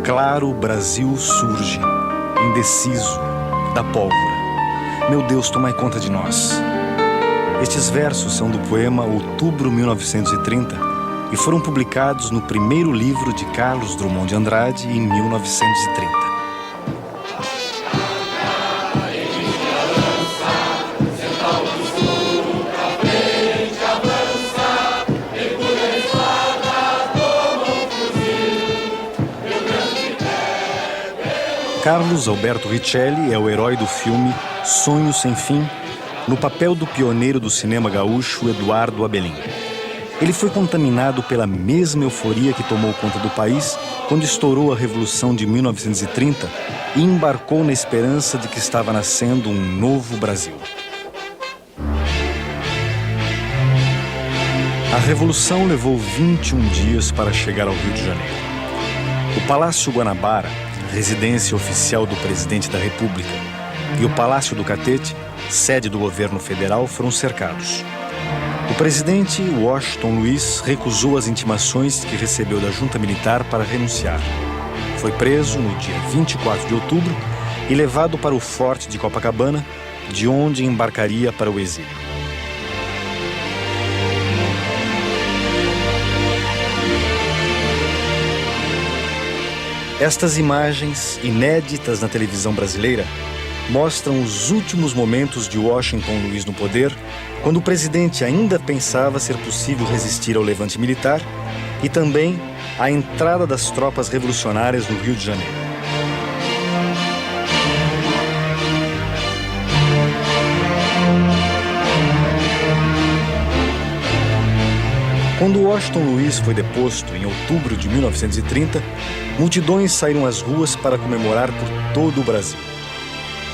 Claro, o Brasil surge, indeciso, da pólvora. Meu Deus, tomai conta de nós. Estes versos são do poema Outubro 1930 e foram publicados no primeiro livro de Carlos Drummond de Andrade em 1930. Carlos Alberto Richelli é o herói do filme Sonho Sem Fim, no papel do pioneiro do cinema gaúcho Eduardo Abelim. Ele foi contaminado pela mesma euforia que tomou conta do país quando estourou a Revolução de 1930 e embarcou na esperança de que estava nascendo um novo Brasil. A Revolução levou 21 dias para chegar ao Rio de Janeiro. O Palácio Guanabara, residência oficial do presidente da República, e o Palácio do Catete, sede do governo federal, foram cercados. O presidente Washington Luiz recusou as intimações que recebeu da junta militar para renunciar. Foi preso no dia 24 de outubro e levado para o Forte de Copacabana, de onde embarcaria para o exílio. Estas imagens, inéditas na televisão brasileira, mostram os últimos momentos de Washington Luiz no poder, quando o presidente ainda pensava ser possível resistir ao levante militar, e também a entrada das tropas revolucionárias no Rio de Janeiro. Quando Washington Luiz foi deposto em outubro de 1930, multidões saíram às ruas para comemorar por todo o Brasil.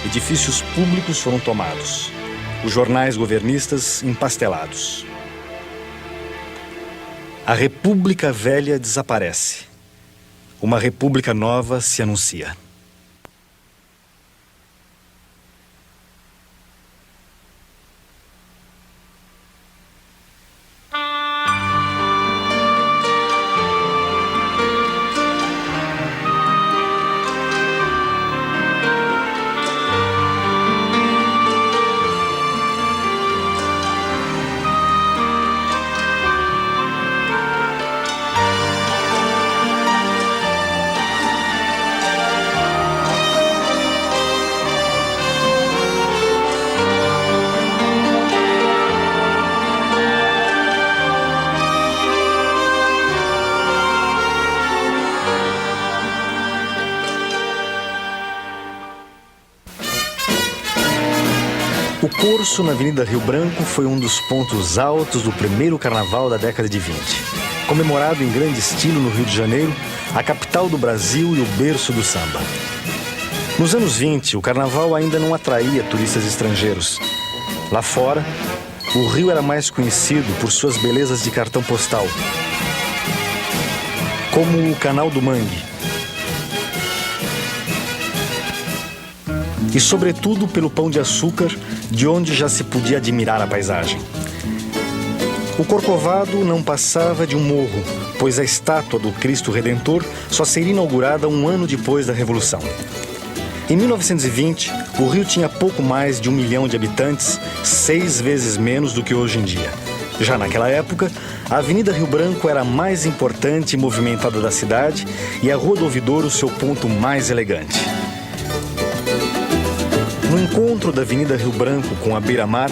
Edifícios públicos foram tomados, os jornais governistas empastelados. A República Velha desaparece. Uma República Nova se anuncia. O Corso na Avenida Rio Branco foi um dos pontos altos do primeiro carnaval da década de 20. Comemorado em grande estilo no Rio de Janeiro, a capital do Brasil e o berço do samba. Nos anos 20, o carnaval ainda não atraía turistas estrangeiros. Lá fora, o Rio era mais conhecido por suas belezas de cartão postal, como o Canal do Mangue. E, sobretudo, pelo Pão de Açúcar, de onde já se podia admirar a paisagem. O Corcovado não passava de um morro, pois a estátua do Cristo Redentor só seria inaugurada um ano depois da Revolução. Em 1920, o Rio tinha pouco mais de 1 milhão de habitantes, 6 vezes menos do que hoje em dia. Já naquela época, a Avenida Rio Branco era a mais importante e movimentada da cidade e a Rua do Ouvidouro seu ponto mais elegante. No encontro da Avenida Rio Branco com a Beira-Mar,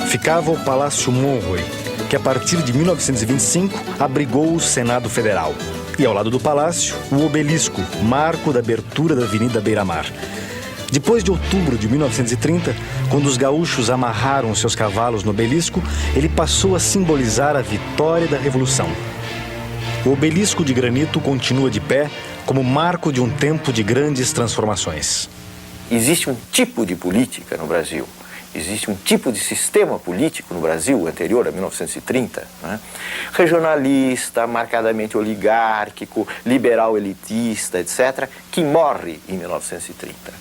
ficava o Palácio Monroe, que a partir de 1925 abrigou o Senado Federal. E ao lado do palácio, o Obelisco, marco da abertura da Avenida Beira-Mar. Depois de outubro de 1930, quando os gaúchos amarraram seus cavalos no Obelisco, ele passou a simbolizar a vitória da Revolução. O Obelisco de granito continua de pé como marco de um tempo de grandes transformações. Existe um tipo de política no Brasil, existe um tipo de sistema político no Brasil anterior a 1930, né? Regionalista, marcadamente oligárquico, liberal elitista, etc., que morre em 1930.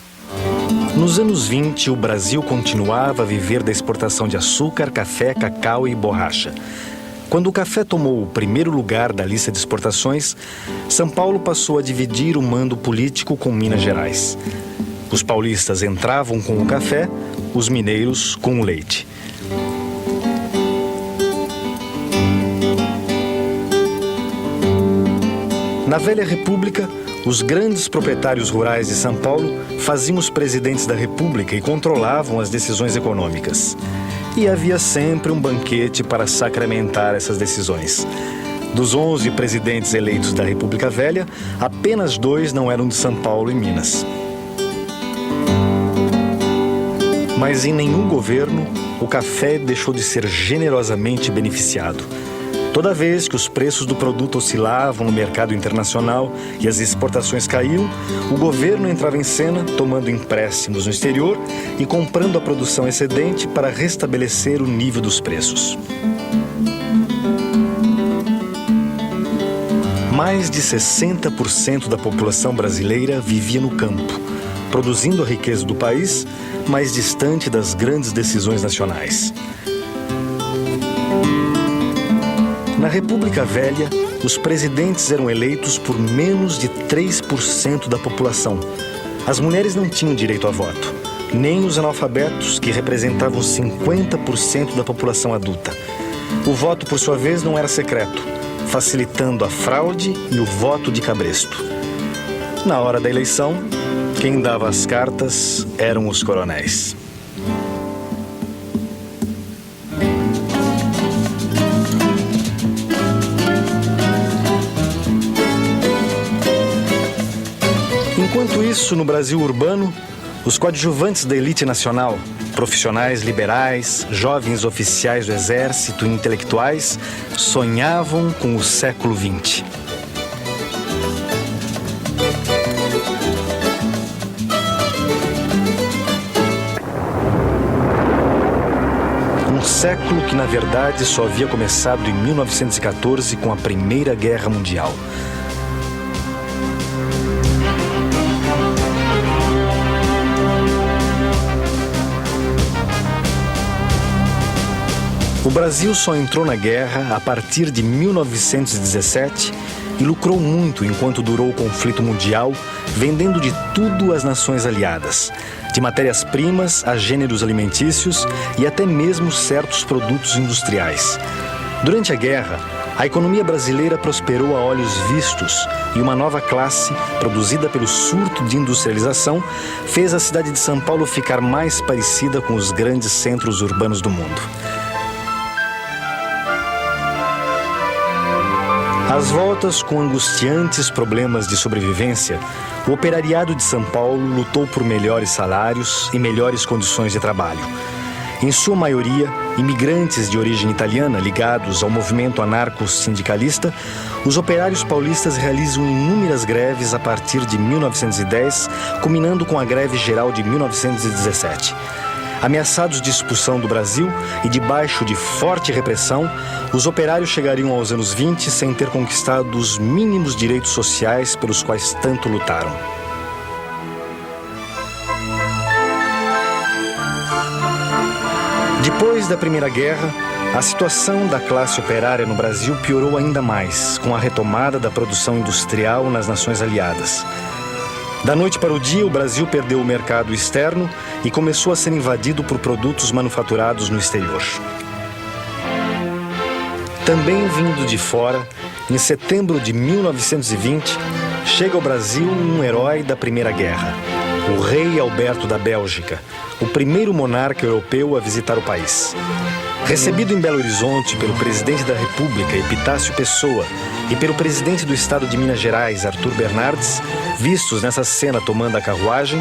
Nos anos 20, o Brasil continuava a viver da exportação de açúcar, café, cacau e borracha. Quando o café tomou o primeiro lugar da lista de exportações, São Paulo passou a dividir o mando político com Minas Gerais. Os paulistas entravam com o café, os mineiros com o leite. Na velha República, os grandes proprietários rurais de São Paulo faziam os presidentes da República e controlavam as decisões econômicas. E havia sempre um banquete para sacramentar essas decisões. Dos 11 presidentes eleitos da República Velha, apenas 2 não eram de São Paulo e Minas. Mas em nenhum governo, o café deixou de ser generosamente beneficiado. Toda vez que os preços do produto oscilavam no mercado internacional e as exportações caíam, o governo entrava em cena, tomando empréstimos no exterior e comprando a produção excedente para restabelecer o nível dos preços. Mais de 60% da população brasileira vivia no campo, produzindo a riqueza do país, mais distante das grandes decisões nacionais. Na República Velha, os presidentes eram eleitos por menos de 3% da população. As mulheres não tinham direito a voto, nem os analfabetos, que representavam 50% da população adulta. O voto, por sua vez, não era secreto, facilitando a fraude e o voto de cabresto. Na hora da eleição, quem dava as cartas eram os coronéis. Enquanto isso, no Brasil urbano, os coadjuvantes da elite nacional, profissionais liberais, jovens oficiais do exército e intelectuais, sonhavam com o século XX. Um século que, na verdade, só havia começado em 1914 com a Primeira Guerra Mundial. O Brasil só entrou na guerra a partir de 1917 e lucrou muito enquanto durou o conflito mundial, vendendo de tudo às nações aliadas, de matérias-primas a gêneros alimentícios e até mesmo certos produtos industriais. Durante a guerra, a economia brasileira prosperou a olhos vistos e uma nova classe, produzida pelo surto de industrialização, fez a cidade de São Paulo ficar mais parecida com os grandes centros urbanos do mundo. Às voltas com angustiantes problemas de sobrevivência, o operariado de São Paulo lutou por melhores salários e melhores condições de trabalho. Em sua maioria, imigrantes de origem italiana ligados ao movimento anarco-sindicalista, os operários paulistas realizam inúmeras greves a partir de 1910, culminando com a greve geral de 1917. Ameaçados de expulsão do Brasil e debaixo de forte repressão, os operários chegariam aos anos 20 sem ter conquistado os mínimos direitos sociais pelos quais tanto lutaram. Depois da Primeira Guerra, a situação da classe operária no Brasil piorou ainda mais, com a retomada da produção industrial nas nações aliadas. Da noite para o dia, o Brasil perdeu o mercado externo e começou a ser invadido por produtos manufaturados no exterior. Também vindo de fora, em setembro de 1920, chega ao Brasil um herói da Primeira Guerra, o rei Alberto da Bélgica, o primeiro monarca europeu a visitar o país. Recebido em Belo Horizonte pelo presidente da República, Epitácio Pessoa, e pelo presidente do estado de Minas Gerais, Arthur Bernardes, vistos nessa cena tomando a carruagem,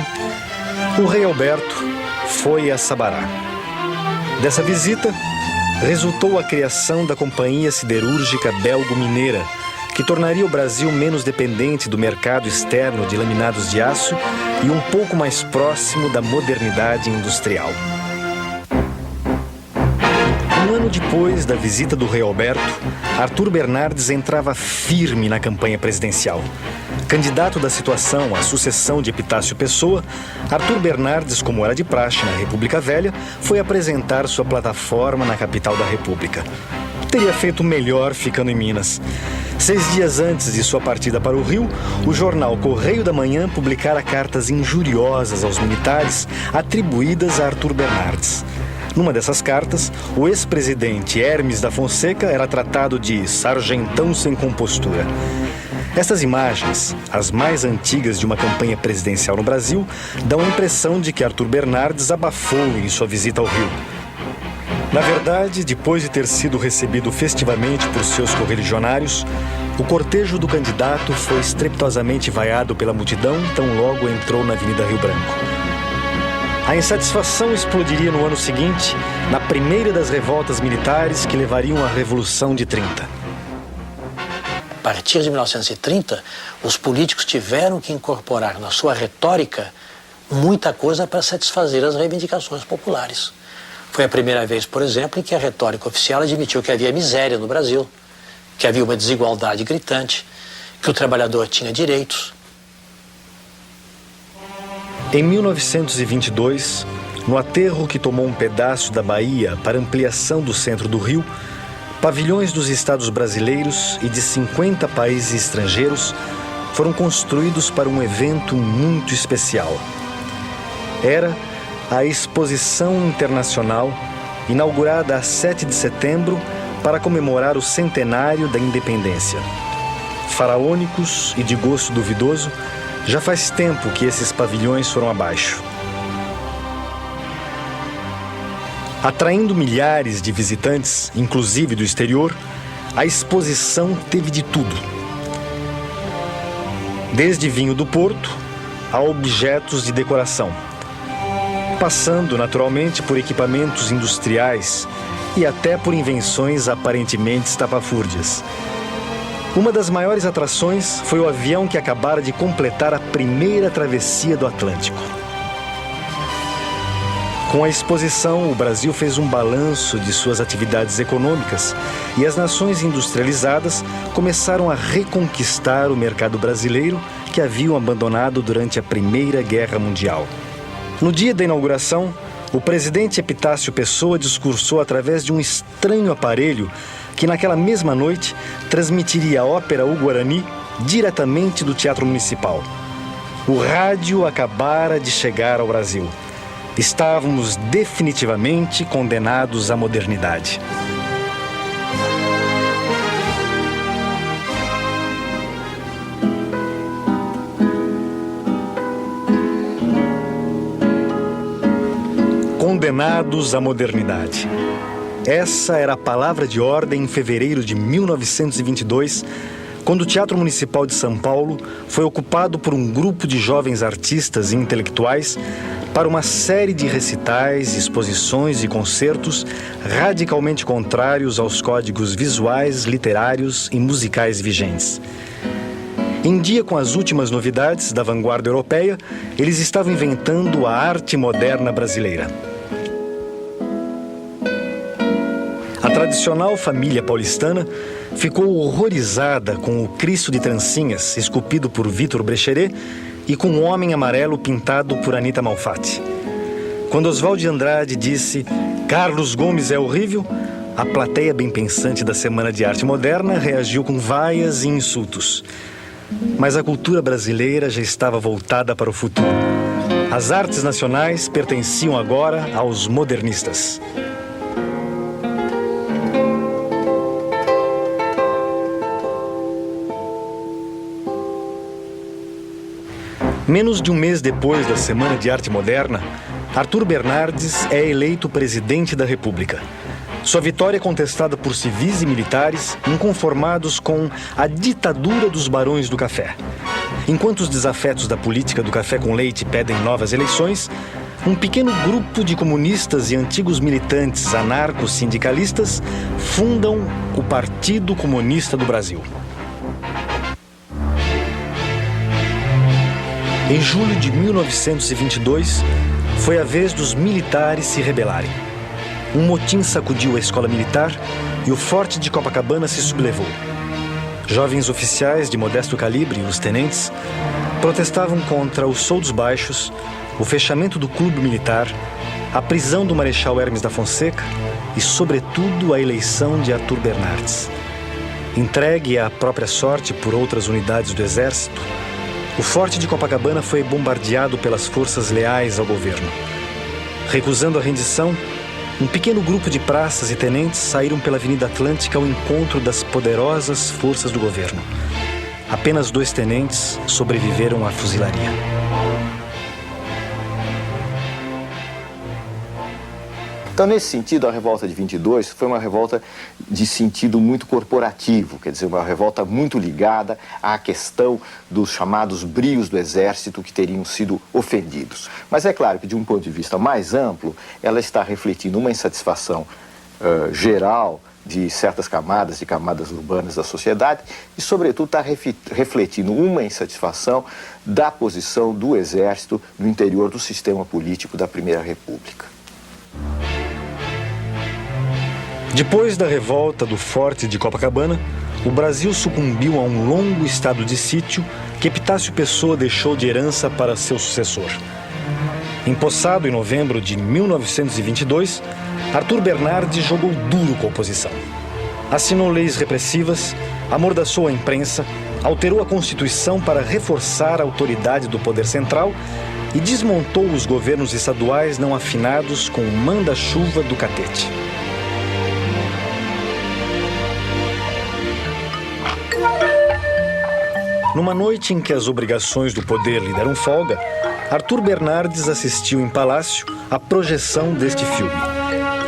o rei Alberto foi a Sabará. Dessa visita, resultou a criação da Companhia Siderúrgica Belgo-Mineira, que tornaria o Brasil menos dependente do mercado externo de laminados de aço e um pouco mais próximo da modernidade industrial. Um ano depois da visita do rei Alberto, Arthur Bernardes entrava firme na campanha presidencial. Candidato da situação à sucessão de Epitácio Pessoa, Arthur Bernardes, como era de praxe na República Velha, foi apresentar sua plataforma na capital da República. teria feito melhor ficando em Minas. 6 dias antes de sua partida para o Rio, o jornal Correio da Manhã publicara cartas injuriosas aos militares atribuídas a Arthur Bernardes. Numa dessas cartas, o ex-presidente Hermes da Fonseca era tratado de sargentão sem compostura. Estas imagens, as mais antigas de uma campanha presidencial no Brasil, dão a impressão de que Arthur Bernardes abafou em sua visita ao Rio. Na verdade, depois de ter sido recebido festivamente por seus correligionários, o cortejo do candidato foi estrepitosamente vaiado pela multidão tão logo entrou na Avenida Rio Branco. A insatisfação explodiria no ano seguinte, na primeira das revoltas militares que levariam à Revolução de 30. A partir de 1930, os políticos tiveram que incorporar na sua retórica muita coisa para satisfazer as reivindicações populares. Foi a primeira vez, por exemplo, em que a retórica oficial admitiu que havia miséria no Brasil, que havia uma desigualdade gritante, que o trabalhador tinha direitos. Em 1922, no aterro que tomou um pedaço da Bahia para ampliação do centro do Rio, pavilhões dos estados brasileiros e de 50 países estrangeiros foram construídos para um evento muito especial. Era a Exposição Internacional, inaugurada a 7 de setembro para comemorar o centenário da independência. Faraônicos e de gosto duvidoso, já faz tempo que esses pavilhões foram abaixo. Atraindo milhares de visitantes, inclusive do exterior, a exposição teve de tudo. Desde vinho do Porto a objetos de decoração, passando naturalmente por equipamentos industriais e até por invenções aparentemente estapafúrdias. Uma das maiores atrações foi o avião que acabara de completar a primeira travessia do Atlântico. Com a exposição, o Brasil fez um balanço de suas atividades econômicas e as nações industrializadas começaram a reconquistar o mercado brasileiro que haviam abandonado durante a Primeira Guerra Mundial. No dia da inauguração, o presidente Epitácio Pessoa discursou através de um estranho aparelho que naquela mesma noite transmitiria a ópera O Guarani diretamente do Teatro Municipal. O rádio acabara de chegar ao Brasil. Estávamos definitivamente condenados à modernidade. Condenados à modernidade. Essa era a palavra de ordem em fevereiro de 1922, quando o Teatro Municipal de São Paulo foi ocupado por um grupo de jovens artistas e intelectuais para uma série de recitais, exposições e concertos radicalmente contrários aos códigos visuais, literários e musicais vigentes. Em dia com as últimas novidades da vanguarda europeia, eles estavam inventando a arte moderna brasileira. A tradicional família paulistana ficou horrorizada com o Cristo de trancinhas, esculpido por Vitor Brecheret, e com um homem amarelo pintado por Anita Malfatti. Quando Oswald de Andrade disse "Carlos Gomes é horrível", a plateia bem pensante da Semana de Arte Moderna reagiu com vaias e insultos. Mas a cultura brasileira já estava voltada para o futuro. As artes nacionais pertenciam agora aos modernistas. Menos de um mês depois da Semana de Arte Moderna, Arthur Bernardes é eleito presidente da República. Sua vitória é contestada por civis e militares inconformados com a ditadura dos barões do café. Enquanto os desafetos da política do café com leite pedem novas eleições, um pequeno grupo de comunistas e antigos militantes anarco-sindicalistas fundam o Partido Comunista do Brasil. Em julho de 1922, foi a vez dos militares se rebelarem. Um motim sacudiu a escola militar e o forte de Copacabana se sublevou. Jovens oficiais de modesto calibre, os tenentes, protestavam contra os soldos baixos, o fechamento do clube militar, a prisão do Marechal Hermes da Fonseca e, sobretudo, a eleição de Arthur Bernardes. Entregue à própria sorte por outras unidades do Exército, o forte de Copacabana foi bombardeado pelas forças leais ao governo. Recusando a rendição, um pequeno grupo de praças e tenentes saíram pela Avenida Atlântica ao encontro das poderosas forças do governo. Apenas 2 tenentes sobreviveram à fuzilaria. Então, nesse sentido, a revolta de 22 foi uma revolta de sentido muito corporativo, quer dizer, uma revolta muito ligada à questão dos chamados brios do Exército que teriam sido ofendidos. Mas é claro que, de um ponto de vista mais amplo, ela está refletindo uma insatisfação geral de certas camadas, de camadas urbanas da sociedade e, sobretudo, está refletindo uma insatisfação da posição do Exército no interior do sistema político da Primeira República. Depois da revolta do Forte de Copacabana, o Brasil sucumbiu a um longo estado de sítio que Epitácio Pessoa deixou de herança para seu sucessor. Empossado em novembro de 1922, Arthur Bernardes jogou duro com a oposição. Assinou leis repressivas, amordaçou a imprensa, alterou a Constituição para reforçar a autoridade do poder central e desmontou os governos estaduais não afinados com o manda-chuva do catete. Numa noite em que as obrigações do poder lhe deram folga, Arthur Bernardes assistiu em palácio à projeção deste filme,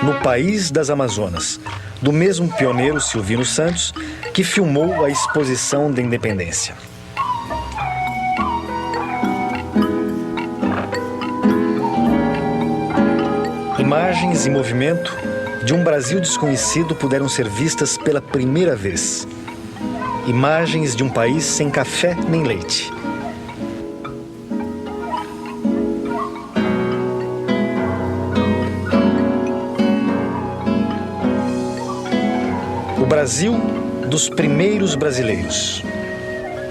No País das Amazonas, do mesmo pioneiro Silvino Santos, que filmou a exposição da independência. Imagens em movimento de um Brasil desconhecido puderam ser vistas pela primeira vez. Imagens de um país sem café nem leite. O Brasil dos primeiros brasileiros.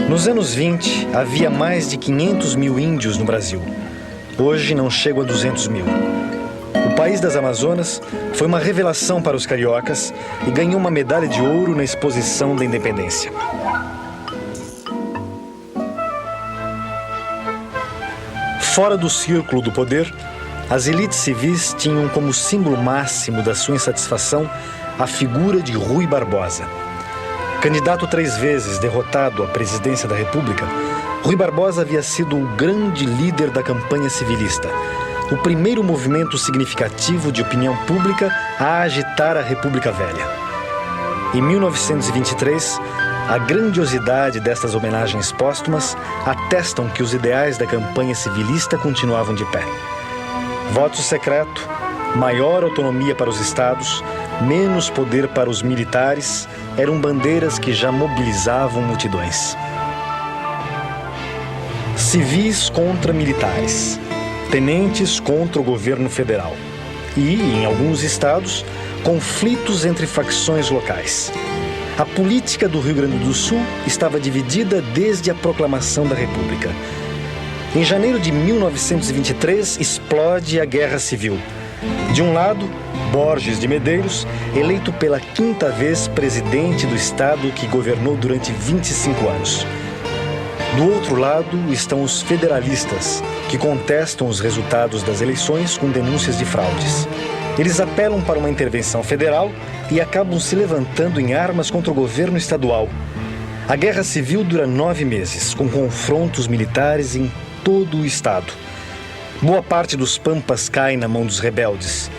Nos anos 20, havia mais de 500 mil índios no Brasil. Hoje não chegam a 200 mil. O País das Amazonas foi uma revelação para os cariocas e ganhou uma medalha de ouro na exposição da independência. Fora do círculo do poder, as elites civis tinham como símbolo máximo da sua insatisfação a figura de Rui Barbosa. Candidato 3 vezes derrotado à presidência da República, Rui Barbosa havia sido o grande líder da campanha civilista, o primeiro movimento significativo de opinião pública a agitar a República Velha. Em 1923, a grandiosidade destas homenagens póstumas atestam que os ideais da campanha civilista continuavam de pé. Voto secreto, maior autonomia para os estados, menos poder para os militares, eram bandeiras que já mobilizavam multidões. Civis contra militares, tenentes contra o governo federal e, em alguns estados, conflitos entre facções locais. A política do Rio Grande do Sul estava dividida desde a proclamação da República. Em janeiro de 1923, explode a Guerra Civil. De um lado, Borges de Medeiros, eleito pela 5ª vez presidente do estado que governou durante 25 anos. Do outro lado estão os federalistas, que contestam os resultados das eleições com denúncias de fraudes. Eles apelam para uma intervenção federal e acabam se levantando em armas contra o governo estadual. A Guerra Civil dura 9 meses, com confrontos militares em todo o estado. Boa parte dos pampas cai na mão dos rebeldes,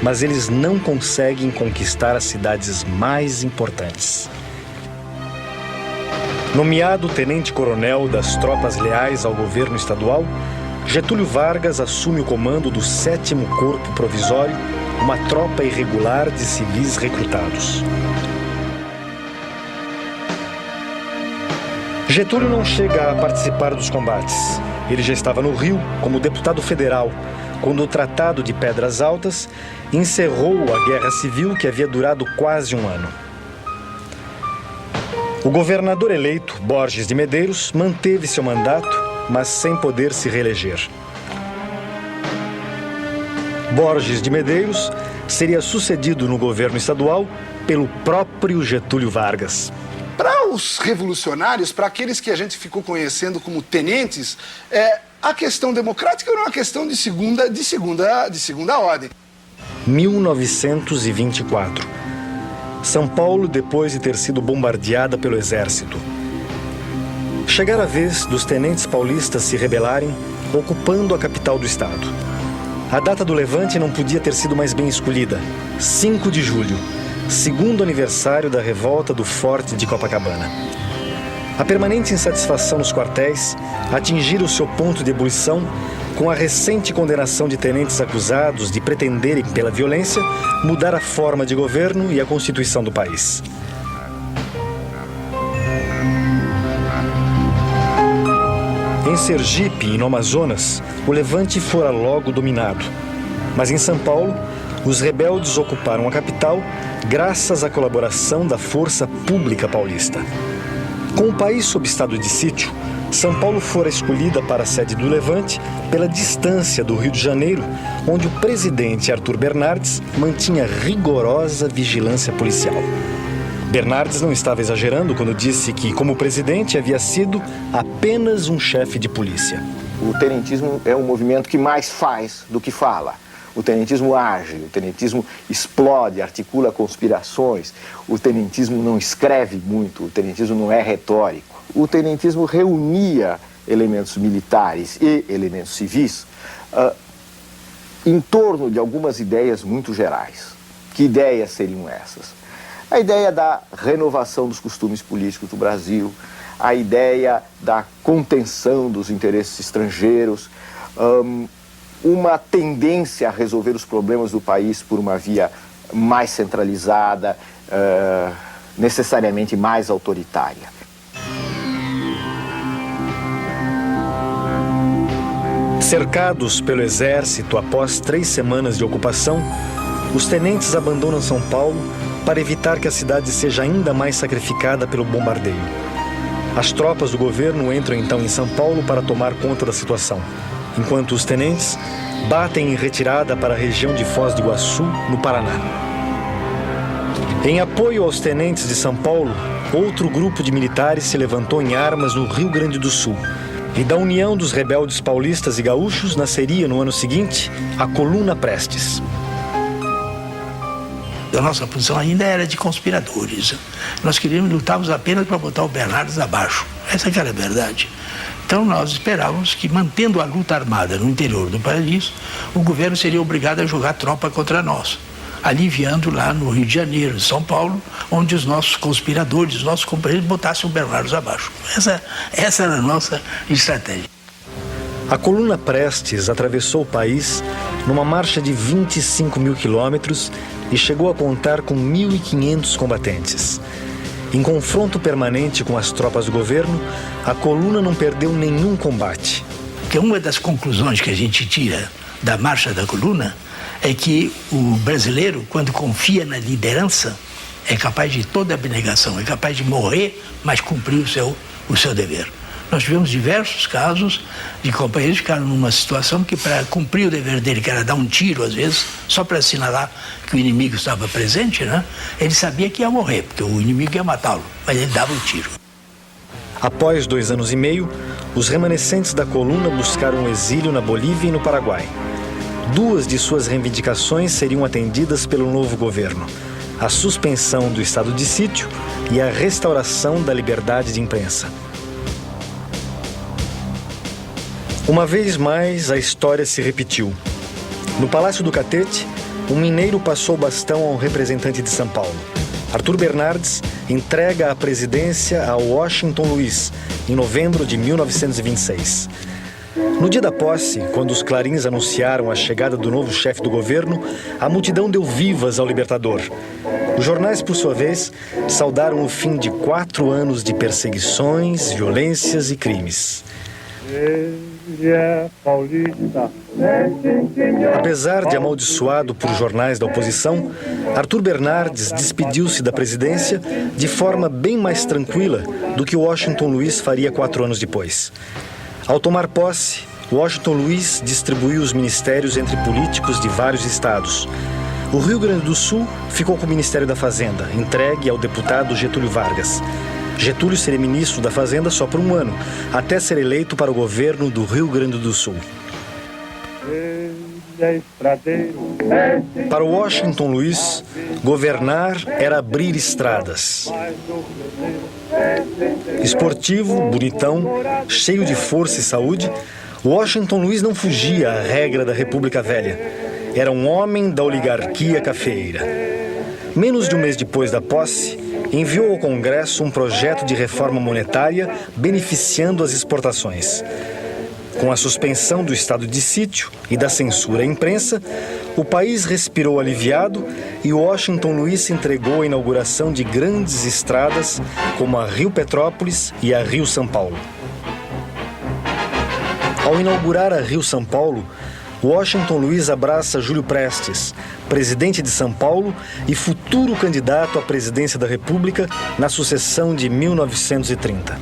mas eles não conseguem conquistar as cidades mais importantes. Nomeado tenente-coronel das tropas leais ao governo estadual, Getúlio Vargas assume o comando do 7º Corpo Provisório, uma tropa irregular de civis recrutados. Getúlio não chega a participar dos combates. Ele já estava no Rio como deputado federal, quando o Tratado de Pedras Altas encerrou a Guerra Civil que havia durado quase um ano. O governador eleito, Borges de Medeiros, manteve seu mandato, mas sem poder se reeleger. Borges de Medeiros seria sucedido no governo estadual pelo próprio Getúlio Vargas. Para os revolucionários, para aqueles que a gente ficou conhecendo como tenentes, a questão democrática era uma questão de segunda ordem. 1924. São Paulo, depois de ter sido bombardeada pelo exército. Chegara a vez dos tenentes paulistas se rebelarem, ocupando a capital do estado. A data do levante não podia ter sido mais bem escolhida. 5 de julho, segundo aniversário da revolta do Forte de Copacabana. A permanente insatisfação nos quartéis atingira o seu ponto de ebulição com a recente condenação de tenentes acusados de pretenderem, pela violência, mudar a forma de governo e a constituição do país. Em Sergipe e no Amazonas, o levante fora logo dominado. Mas em São Paulo, os rebeldes ocuparam a capital graças à colaboração da Força Pública Paulista. Com o país sob estado de sítio, São Paulo fora escolhida para a sede do levante pela distância do Rio de Janeiro, onde o presidente Arthur Bernardes mantinha rigorosa vigilância policial. Bernardes não estava exagerando quando disse que, como presidente, havia sido apenas um chefe de polícia. O tenentismo é um movimento que mais faz do que fala. O tenentismo age, o tenentismo explode, articula conspirações. O tenentismo não escreve muito, o tenentismo não é retórico. O tenentismo reunia elementos militares e elementos civis em torno de algumas ideias muito gerais. Que ideias seriam essas? A ideia da renovação dos costumes políticos do Brasil, a ideia da contenção dos interesses estrangeiros, uma tendência a resolver os problemas do país por uma via mais centralizada, necessariamente mais autoritária. Cercados pelo exército após 3 semanas de ocupação, os tenentes abandonam São Paulo para evitar que a cidade seja ainda mais sacrificada pelo bombardeio. As tropas do governo entram então em São Paulo para tomar conta da situação, enquanto os tenentes batem em retirada para a região de Foz do Iguaçu, no Paraná. Em apoio aos tenentes de São Paulo, outro grupo de militares se levantou em armas no Rio Grande do Sul. E da união dos rebeldes paulistas e gaúchos nasceria, no ano seguinte, a Coluna Prestes. A nossa posição ainda era de conspiradores. Nós lutávamos apenas para botar o Bernardes abaixo. Essa que era a verdade. Então nós esperávamos que, mantendo a luta armada no interior do país, o governo seria obrigado a jogar tropa contra nós, aliviando lá no Rio de Janeiro, São Paulo, onde os nossos conspiradores, os nossos companheiros botassem o Bernardes abaixo. Essa era a nossa estratégia. A Coluna Prestes atravessou o país numa marcha de 25 mil quilômetros e chegou a contar com 1.500 combatentes. Em confronto permanente com as tropas do governo, a coluna não perdeu nenhum combate. Porque uma das conclusões que a gente tira da marcha da coluna é que o brasileiro, quando confia na liderança, é capaz de toda abnegação, é capaz de morrer, mas cumprir o seu dever. Nós tivemos diversos casos de companheiros que ficaram numa situação que, para cumprir o dever dele, que era dar um tiro, às vezes, só para assinalar que o inimigo estava presente, né? Ele sabia que ia morrer, porque o inimigo ia matá-lo, mas ele dava o tiro. Após 2 anos e meio, os remanescentes da coluna buscaram exílio na Bolívia e no Paraguai. 2 de suas reivindicações seriam atendidas pelo novo governo: a suspensão do estado de sítio e a restauração da liberdade de imprensa. Uma vez mais, a história se repetiu. No Palácio do Catete, um mineiro passou o bastão ao representante de São Paulo. Arthur Bernardes entrega a presidência a Washington Luiz, em novembro de 1926. No dia da posse, quando os clarins anunciaram a chegada do novo chefe do governo, a multidão deu vivas ao libertador. Os jornais, por sua vez, saudaram o fim de 4 anos de perseguições, violências e crimes. Apesar de amaldiçoado por jornais da oposição, Arthur Bernardes despediu-se da presidência de forma bem mais tranquila do que Washington Luiz faria 4 anos depois. Ao tomar posse, Washington Luiz distribuiu os ministérios entre políticos de vários estados. O Rio Grande do Sul ficou com o Ministério da Fazenda, entregue ao deputado Getúlio Vargas. Getúlio seria ministro da Fazenda só por um ano, até ser eleito para o governo do Rio Grande do Sul. Para Washington Luiz, governar era abrir estradas. Esportivo, bonitão, cheio de força e saúde, Washington Luiz não fugia à regra da República Velha. Era um homem da oligarquia cafeeira. Menos de um mês depois da posse, enviou ao Congresso um projeto de reforma monetária beneficiando as exportações. Com a suspensão do estado de sítio e da censura à imprensa, o país respirou aliviado e Washington Luiz se entregou à inauguração de grandes estradas como a Rio Petrópolis e a Rio São Paulo. Ao inaugurar a Rio São Paulo, Washington Luiz abraça Júlio Prestes, presidente de São Paulo e futuro candidato à presidência da República na sucessão de 1930.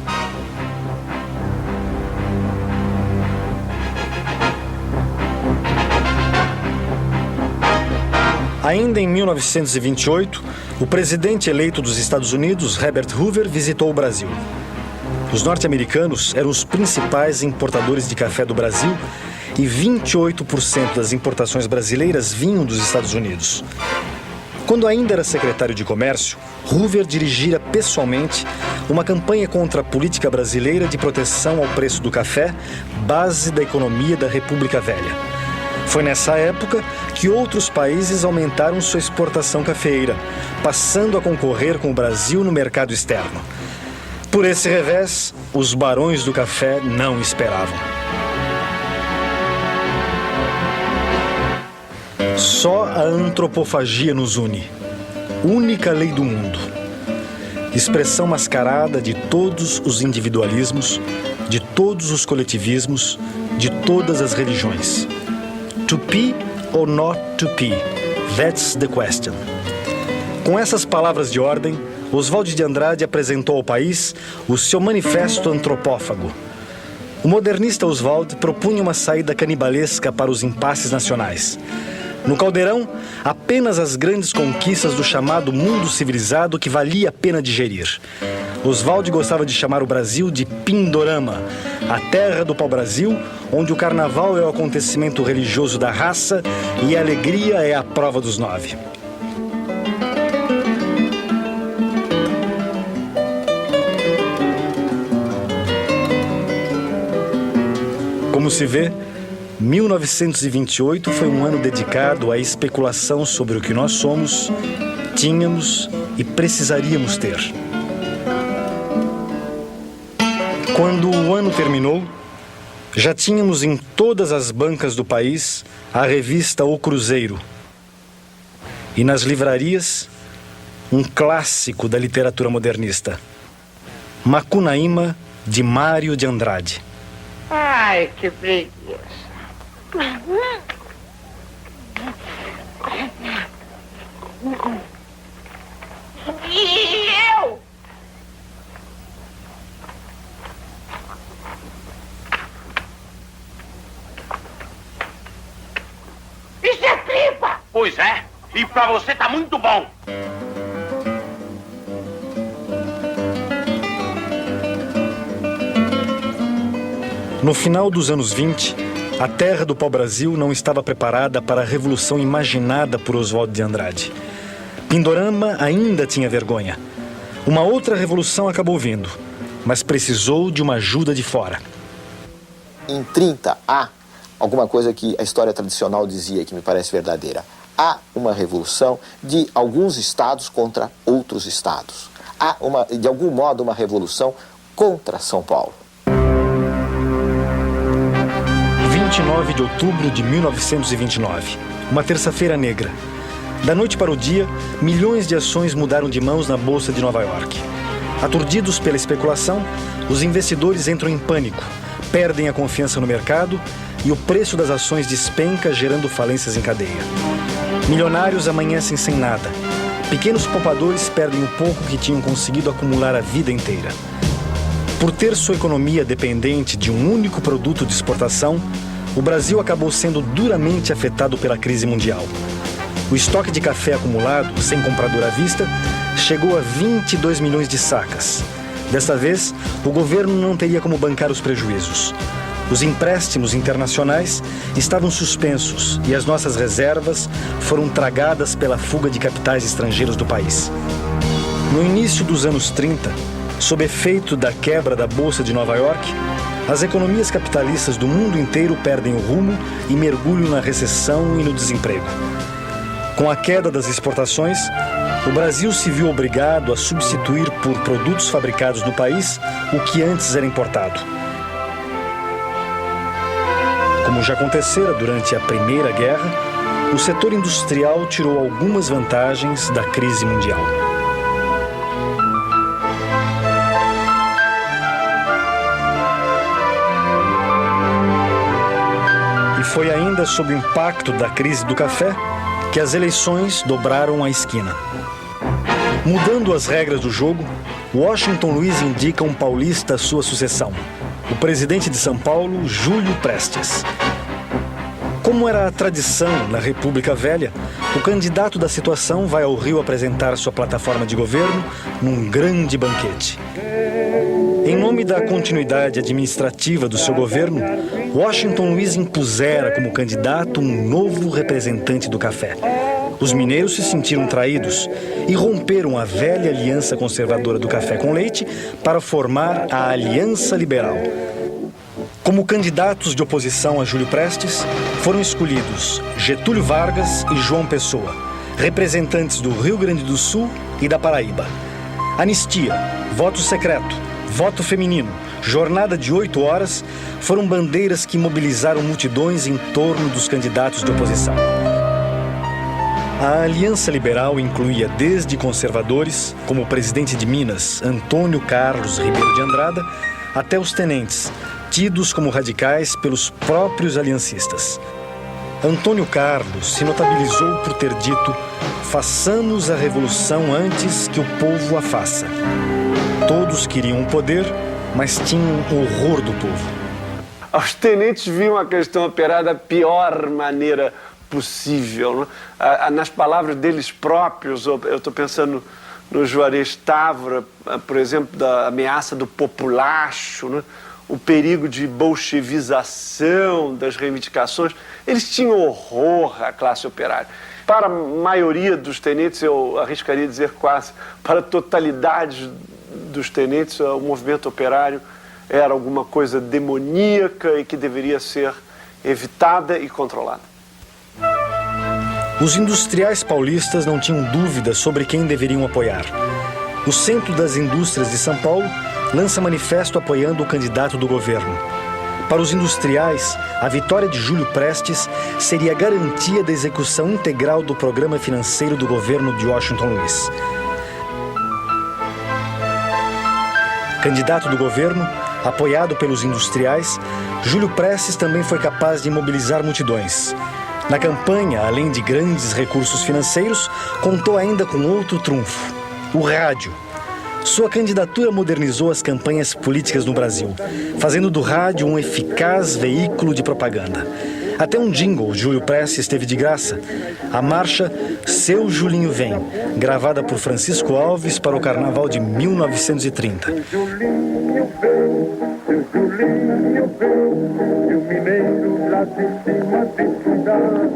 Ainda em 1928, o presidente eleito dos Estados Unidos, Herbert Hoover, visitou o Brasil. Os norte-americanos eram os principais importadores de café do Brasil e 28% das importações brasileiras vinham dos Estados Unidos. Quando ainda era secretário de Comércio, Hoover dirigira pessoalmente uma campanha contra a política brasileira de proteção ao preço do café, base da economia da República Velha. Foi nessa época que outros países aumentaram sua exportação cafeeira, passando a concorrer com o Brasil no mercado externo. Por esse revés, os barões do café não esperavam. Só a antropofagia nos une. Única lei do mundo. Expressão mascarada de todos os individualismos, de todos os coletivismos, de todas as religiões. To be or not to be? That's the question. Com essas palavras de ordem, Oswald de Andrade apresentou ao país o seu manifesto antropófago. O modernista Oswald propunha uma saída canibalesca para os impasses nacionais. No caldeirão, apenas as grandes conquistas do chamado mundo civilizado que valia a pena digerir. Oswald gostava de chamar o Brasil de Pindorama, a terra do pau-brasil, onde o carnaval é o acontecimento religioso da raça e a alegria é a prova dos 9. Como se vê, 1928 foi um ano dedicado à especulação sobre o que nós somos, tínhamos e precisaríamos ter. Quando o ano terminou, já tínhamos em todas as bancas do país a revista O Cruzeiro. E nas livrarias, um clássico da literatura modernista, Macunaíma, de Mário de Andrade. Ai, que preguiça. E eu? Isso é tripa! Pois é, e pra você tá muito bom. No final dos anos 20, a terra do pau-brasil não estava preparada para a revolução imaginada por Oswald de Andrade. Pindorama ainda tinha vergonha. Uma outra revolução acabou vindo, mas precisou de uma ajuda de fora. Em 30 há alguma coisa que a história tradicional dizia que me parece verdadeira. Há uma revolução de alguns estados contra outros estados. Há, de algum modo, uma revolução contra São Paulo. 29 de outubro de 1929, uma terça-feira negra. Da noite para o dia, milhões de ações mudaram de mãos na Bolsa de Nova York. Aturdidos pela especulação, os investidores entram em pânico, perdem a confiança no mercado e o preço das ações despenca, gerando falências em cadeia. Milionários amanhecem sem nada. Pequenos poupadores perdem o pouco que tinham conseguido acumular a vida inteira. Por ter sua economia dependente de um único produto de exportação, o Brasil acabou sendo duramente afetado pela crise mundial. O estoque de café acumulado, sem comprador à vista, chegou a 22 milhões de sacas. Desta vez, o governo não teria como bancar os prejuízos. Os empréstimos internacionais estavam suspensos e as nossas reservas foram tragadas pela fuga de capitais estrangeiros do país. No início dos anos 30, sob efeito da quebra da Bolsa de Nova York, as economias capitalistas do mundo inteiro perdem o rumo e mergulham na recessão e no desemprego. Com a queda das exportações, o Brasil se viu obrigado a substituir por produtos fabricados no país o que antes era importado. Como já acontecera durante a Primeira Guerra, o setor industrial tirou algumas vantagens da crise mundial. E foi ainda sob o impacto da crise do café que as eleições dobraram a esquina. Mudando as regras do jogo, Washington Luiz indica um paulista à sua sucessão, o presidente de São Paulo, Júlio Prestes. Como era a tradição na República Velha, o candidato da situação vai ao Rio apresentar sua plataforma de governo num grande banquete. Em nome da continuidade administrativa do seu governo, Washington Luiz impusera como candidato um novo representante do café. Os mineiros se sentiram traídos e romperam a velha aliança conservadora do café com leite para formar a Aliança Liberal. Como candidatos de oposição a Júlio Prestes, foram escolhidos Getúlio Vargas e João Pessoa, representantes do Rio Grande do Sul e da Paraíba. Anistia, voto secreto, voto feminino, jornada de 8 horas foram bandeiras que mobilizaram multidões em torno dos candidatos de oposição. A Aliança Liberal incluía desde conservadores, como o presidente de Minas, Antônio Carlos Ribeiro de Andrada, até os tenentes, tidos como radicais pelos próprios aliancistas. Antônio Carlos se notabilizou por ter dito: façamos a revolução antes que o povo a faça. Todos queriam o poder, mas tinham horror do povo. Os tenentes viam a questão operar da pior maneira possível. Né? Nas palavras deles próprios, eu estou pensando no Juarez Távora, por exemplo, da ameaça do populacho, né? O perigo de bolchevização das reivindicações. Eles tinham horror à classe operária. Para a maioria dos tenentes, eu arriscaria dizer quase, para a totalidade dos tenentes, o movimento operário era alguma coisa demoníaca e que deveria ser evitada e controlada. Os industriais paulistas não tinham dúvida sobre quem deveriam apoiar. O Centro das Indústrias de São Paulo lança manifesto apoiando o candidato do governo. Para os industriais, a vitória de Júlio Prestes seria a garantia da execução integral do programa financeiro do governo de Washington Luiz. Candidato do governo, apoiado pelos industriais, Júlio Prestes também foi capaz de mobilizar multidões. Na campanha, além de grandes recursos financeiros, contou ainda com outro trunfo: o rádio. Sua candidatura modernizou as campanhas políticas no Brasil, fazendo do rádio um eficaz veículo de propaganda. Até um jingle Júlio Prestes teve de graça: a marcha Seu Julinho Vem, gravada por Francisco Alves para o Carnaval de 1930. Seu Julinho vem, seu Julinho vem, e o mineiro lá de cima tem cuidado.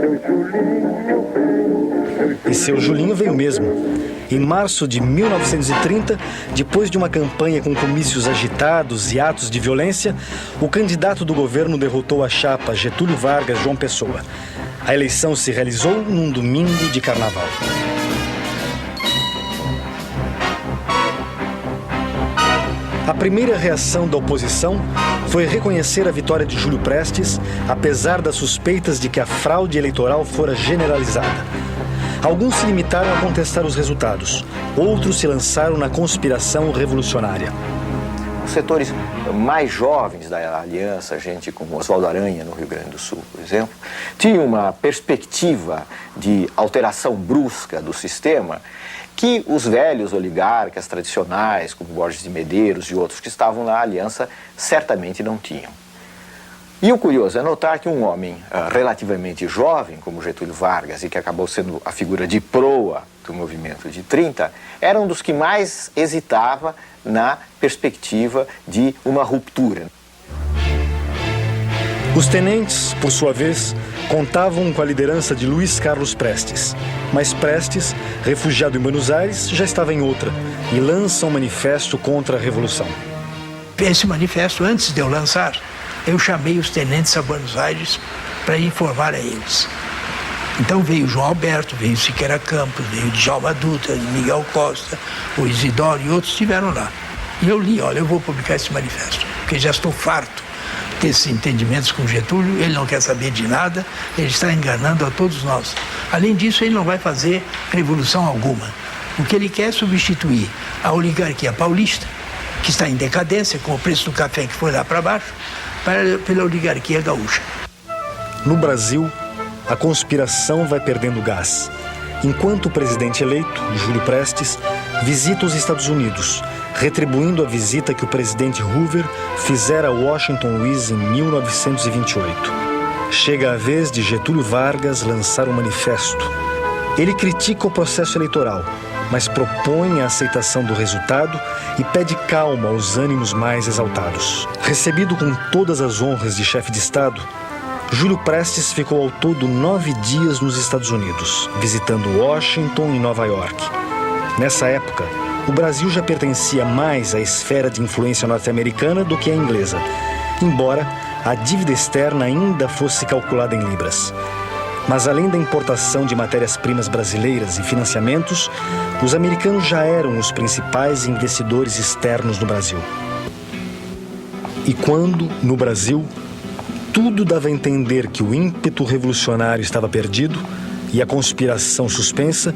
Seu Julinho vem. E seu Julinho veio mesmo. Em março de 1930, depois de uma campanha com comícios agitados e atos de violência, o candidato do governo derrotou a chapa Getúlio Vargas João Pessoa. A eleição se realizou num domingo de carnaval. A primeira reação da oposição foi reconhecer a vitória de Júlio Prestes, apesar das suspeitas de que a fraude eleitoral fora generalizada. Alguns se limitaram a contestar os resultados, outros se lançaram na conspiração revolucionária. Os setores mais jovens da Aliança, gente como Oswaldo Aranha, no Rio Grande do Sul, por exemplo, tinham uma perspectiva de alteração brusca do sistema que os velhos oligarcas tradicionais, como Borges de Medeiros e outros que estavam na aliança, certamente não tinham. E o curioso é notar que um homem relativamente jovem, como Getúlio Vargas, e que acabou sendo a figura de proa do movimento de 30, era um dos que mais hesitava na perspectiva de uma ruptura. Os tenentes, por sua vez, contavam com a liderança de Luiz Carlos Prestes. Mas Prestes, refugiado em Buenos Aires, já estava em outra e lança um manifesto contra a Revolução. Esse manifesto, antes de eu lançar, eu chamei os tenentes a Buenos Aires para informar a eles. Então veio João Alberto, veio Siqueira Campos, veio Djalma Dutra, Miguel Costa, o Isidoro e outros estiveram lá. E eu li, olha, eu vou publicar esse manifesto, porque já estou farto desses entendimentos com Getúlio, ele não quer saber de nada, ele está enganando a todos nós. Além disso, ele não vai fazer revolução alguma. O que ele quer é substituir a oligarquia paulista, que está em decadência, com o preço do café que foi lá para baixo, pela oligarquia gaúcha. No Brasil, a conspiração vai perdendo gás, enquanto o presidente eleito, Júlio Prestes, visita os Estados Unidos, retribuindo a visita que o presidente Hoover fizera a Washington Luiz em 1928. Chega a vez de Getúlio Vargas lançar um manifesto. Ele critica o processo eleitoral, mas propõe a aceitação do resultado e pede calma aos ânimos mais exaltados. Recebido com todas as honras de chefe de Estado, Júlio Prestes ficou ao todo 9 dias nos Estados Unidos, visitando Washington e Nova York. Nessa época, o Brasil já pertencia mais à esfera de influência norte-americana do que à inglesa, embora a dívida externa ainda fosse calculada em libras. Mas além da importação de matérias-primas brasileiras e financiamentos, os americanos já eram os principais investidores externos no Brasil. E quando, no Brasil, tudo dava a entender que o ímpeto revolucionário estava perdido e a conspiração suspensa,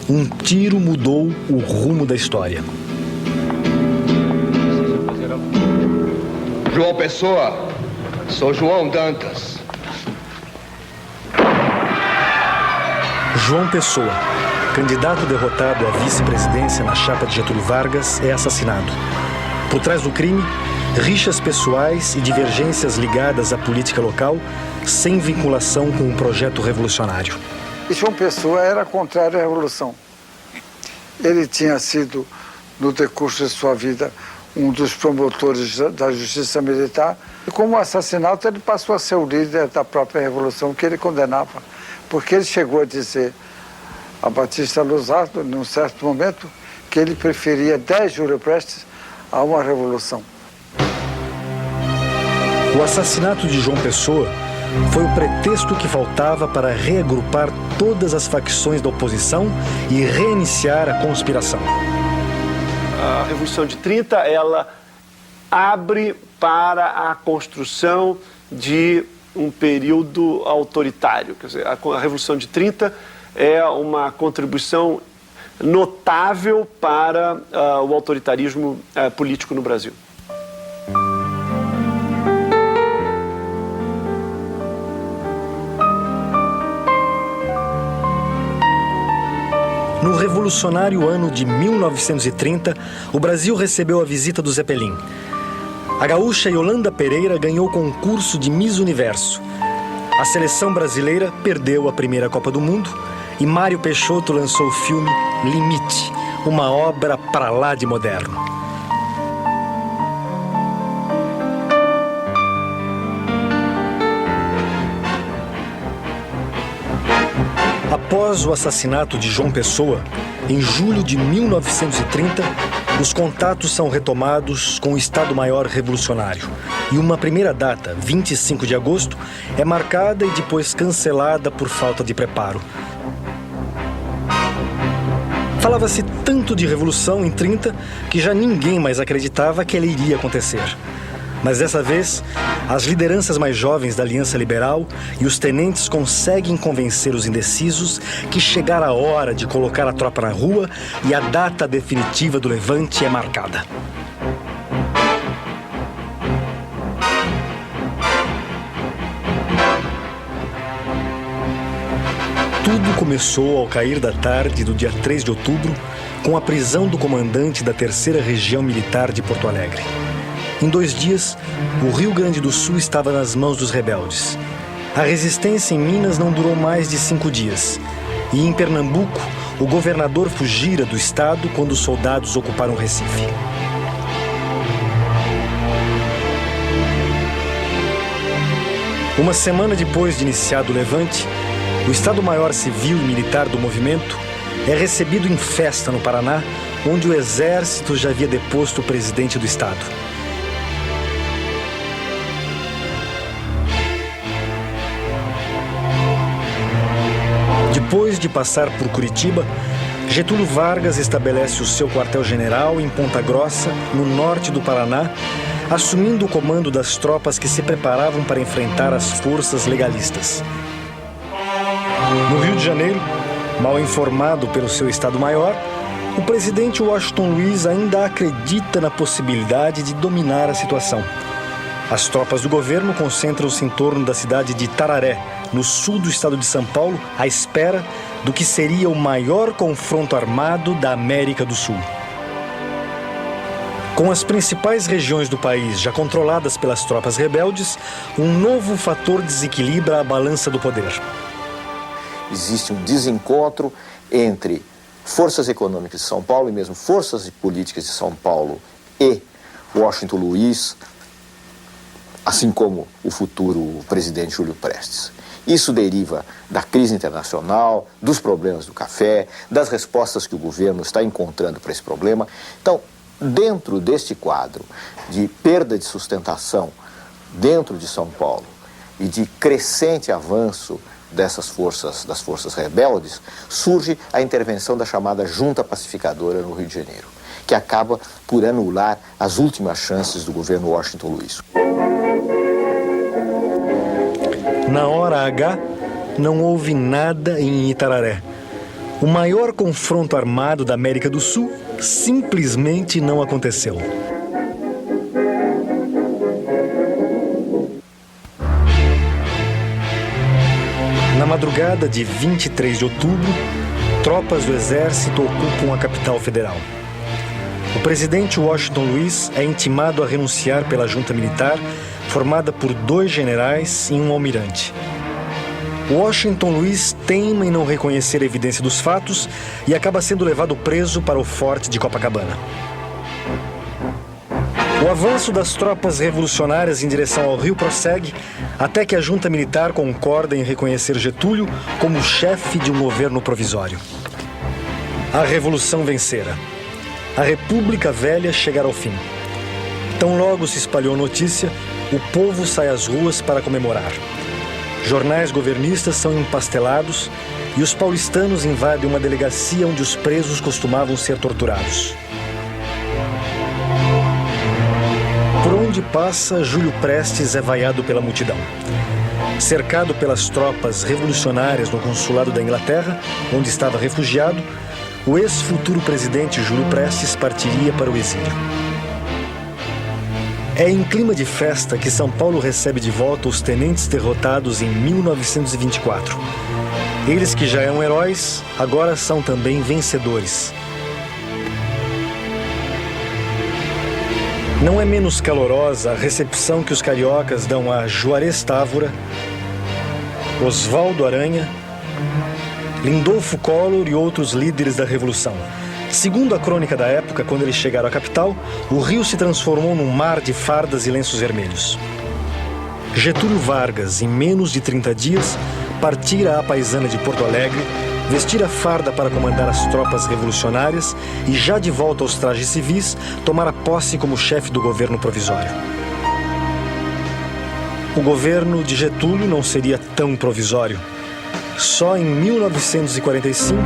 um tiro mudou o rumo da história. João Pessoa, sou João Dantas. João Pessoa, candidato derrotado à vice-presidência na chapa de Getúlio Vargas, é assassinado. Por trás do crime, rixas pessoais e divergências ligadas à política local, sem vinculação com o projeto revolucionário. E João Pessoa era contrário à Revolução. Ele tinha sido, no decurso de sua vida, um dos promotores da justiça militar. E como assassinato, ele passou a ser o líder da própria Revolução que ele condenava. Porque ele chegou a dizer a Batista Luzardo, num certo momento, que ele preferia 10 Júlio Prestes a uma revolução. O assassinato de João Pessoa foi o pretexto que faltava para reagrupar todas as facções da oposição e reiniciar a conspiração. A Revolução de 30, ela abre para a construção de um período autoritário. Quer dizer, a Revolução de 30 é uma contribuição notável para o autoritarismo político no Brasil. No revolucionário ano de 1930, o Brasil recebeu a visita do Zeppelin. A gaúcha Yolanda Pereira ganhou o concurso de Miss Universo. A seleção brasileira perdeu a primeira Copa do Mundo e Mário Peixoto lançou o filme Limite, uma obra pra lá de moderno. Após o assassinato de João Pessoa, em julho de 1930, os contatos são retomados com o Estado-Maior Revolucionário. E uma primeira data, 25 de agosto, é marcada e depois cancelada por falta de preparo. Falava-se tanto de revolução em 30 que já ninguém mais acreditava que ela iria acontecer. Mas dessa vez, as lideranças mais jovens da Aliança Liberal e os tenentes conseguem convencer os indecisos que chegara a hora de colocar a tropa na rua e a data definitiva do levante é marcada. Tudo começou ao cair da tarde do dia 3 de outubro, com a prisão do comandante da 3ª Região Militar de Porto Alegre. Em 2 dias, o Rio Grande do Sul estava nas mãos dos rebeldes. A resistência em Minas não durou mais de 5 dias. E em Pernambuco, o governador fugira do estado quando os soldados ocuparam Recife. Uma semana depois de iniciado o levante, o Estado-Maior Civil e Militar do movimento é recebido em festa no Paraná, onde o Exército já havia deposto o presidente do estado. Depois de passar por Curitiba, Getúlio Vargas estabelece o seu quartel-general em Ponta Grossa, no norte do Paraná, assumindo o comando das tropas que se preparavam para enfrentar as forças legalistas. No Rio de Janeiro, mal informado pelo seu Estado-Maior, o presidente Washington Luiz ainda acredita na possibilidade de dominar a situação. As tropas do governo concentram-se em torno da cidade de Itararé, no sul do estado de São Paulo, à espera do que seria o maior confronto armado da América do Sul. Com as principais regiões do país já controladas pelas tropas rebeldes, um novo fator desequilibra a balança do poder. Existe um desencontro entre forças econômicas de São Paulo e mesmo forças políticas de São Paulo e Washington Luiz, assim como o futuro presidente Júlio Prestes. Isso deriva da crise internacional, dos problemas do café, das respostas que o governo está encontrando para esse problema. Então, dentro deste quadro de perda de sustentação dentro de São Paulo e de crescente avanço das forças rebeldes, surge a intervenção da chamada Junta Pacificadora no Rio de Janeiro, que acaba por anular as últimas chances do governo Washington Luiz. Na hora H, não houve nada em Itararé. O maior confronto armado da América do Sul simplesmente não aconteceu. Na madrugada de 23 de outubro, tropas do Exército ocupam a capital federal. O presidente Washington Luiz é intimado a renunciar pela junta militar, formada por 2 generais e um almirante. Washington Luiz teima em não reconhecer a evidência dos fatos e acaba sendo levado preso para o forte de Copacabana. O avanço das tropas revolucionárias em direção ao Rio prossegue até que a junta militar concorda em reconhecer Getúlio como chefe de um governo provisório. A revolução vencera. A República Velha chegará ao fim. Tão logo se espalhou a notícia, o povo sai às ruas para comemorar. Jornais governistas são empastelados e os paulistanos invadem uma delegacia onde os presos costumavam ser torturados. Por onde passa, Júlio Prestes é vaiado pela multidão. Cercado pelas tropas revolucionárias no consulado da Inglaterra, onde estava refugiado, o ex-futuro presidente Júlio Prestes partiria para o exílio. É em clima de festa que São Paulo recebe de volta os tenentes derrotados em 1924. Eles que já eram heróis, agora são também vencedores. Não é menos calorosa a recepção que os cariocas dão a Juarez Távora, Oswaldo Aranha, Lindolfo Collor e outros líderes da Revolução. Segundo a crônica da época, quando eles chegaram à capital, o Rio se transformou num mar de fardas e lenços vermelhos. Getúlio Vargas, em menos de 30 dias, partira à paisana de Porto Alegre, vestir a farda para comandar as tropas revolucionárias e, já de volta aos trajes civis, tomara posse como chefe do governo provisório. O governo de Getúlio não seria tão provisório. Só em 1945,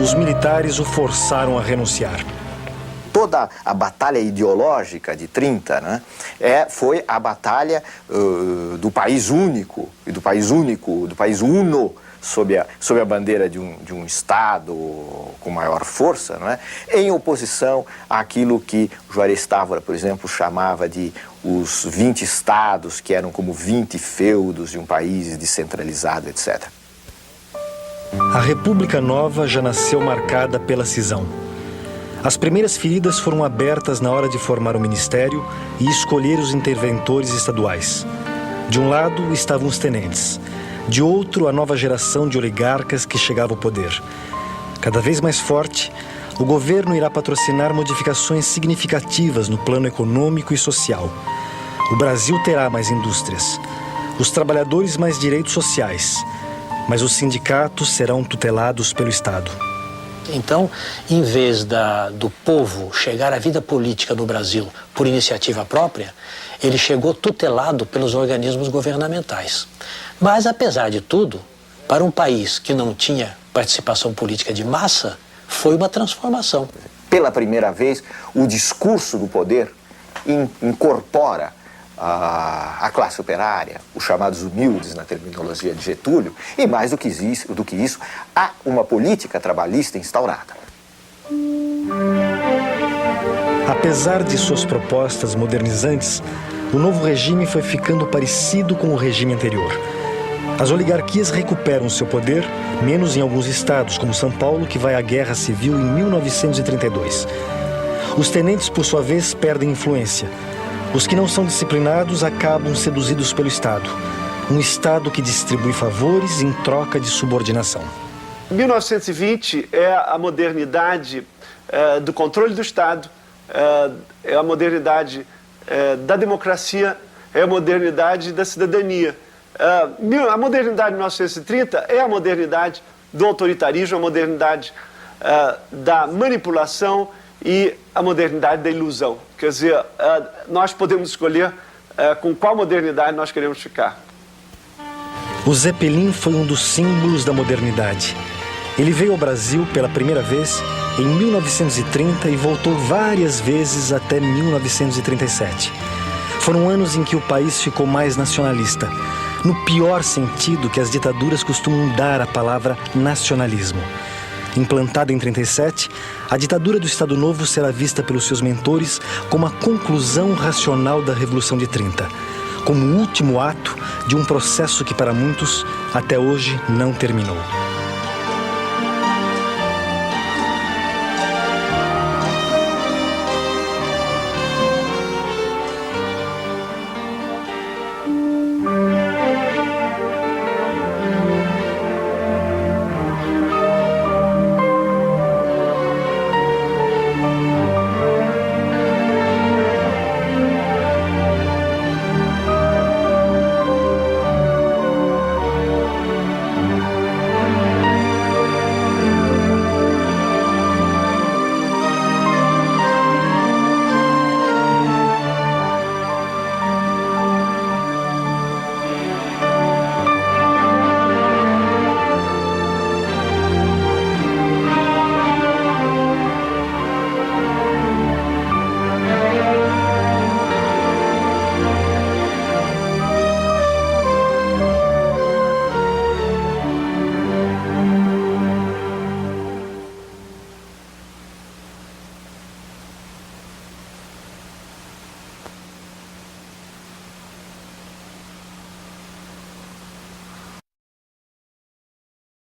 os militares o forçaram a renunciar. Toda a batalha ideológica de 30, né, foi a batalha do país único, e do país uno, sob a bandeira de um Estado com maior força, não é? Em oposição àquilo que Juarez Távora, por exemplo, chamava de os 20 estados, que eram como 20 feudos de um país descentralizado, etc. A República Nova já nasceu marcada pela cisão. As primeiras feridas foram abertas na hora de formar o ministério e escolher os interventores estaduais. De um lado estavam os tenentes, de outro a nova geração de oligarcas que chegava ao poder. Cada vez mais forte, o governo irá patrocinar modificações significativas no plano econômico e social. O Brasil terá mais indústrias, os trabalhadores mais direitos sociais, mas os sindicatos serão tutelados pelo Estado. Então, em vez do povo chegar à vida política no Brasil por iniciativa própria, ele chegou tutelado pelos organismos governamentais. Mas, apesar de tudo, para um país que não tinha participação política de massa, foi uma transformação. Pela primeira vez, o discurso do poder incorpora a classe operária, os chamados humildes na terminologia de Getúlio, e mais do que isso, há uma política trabalhista instaurada. Apesar de suas propostas modernizantes, o novo regime foi ficando parecido com o regime anterior. As oligarquias recuperam seu poder, menos em alguns estados, como São Paulo, que vai à guerra civil em 1932. Os tenentes, por sua vez, perdem influência. Os que não são disciplinados acabam seduzidos pelo Estado. Um Estado que distribui favores em troca de subordinação. 1920 é a modernidade do controle do Estado, é a modernidade da democracia, é a modernidade da cidadania. A modernidade de 1930 é a modernidade do autoritarismo, a modernidade da manipulação e a modernidade da ilusão. Quer dizer, nós podemos escolher com qual modernidade nós queremos ficar. O Zeppelin foi um dos símbolos da modernidade. Ele veio ao Brasil pela primeira vez em 1930 e voltou várias vezes até 1937. Foram anos em que o país ficou mais nacionalista, no pior sentido que as ditaduras costumam dar à palavra nacionalismo. Implantada em 37, a ditadura do Estado Novo será vista pelos seus mentores como a conclusão racional da Revolução de 30, como o último ato de um processo que para muitos até hoje não terminou.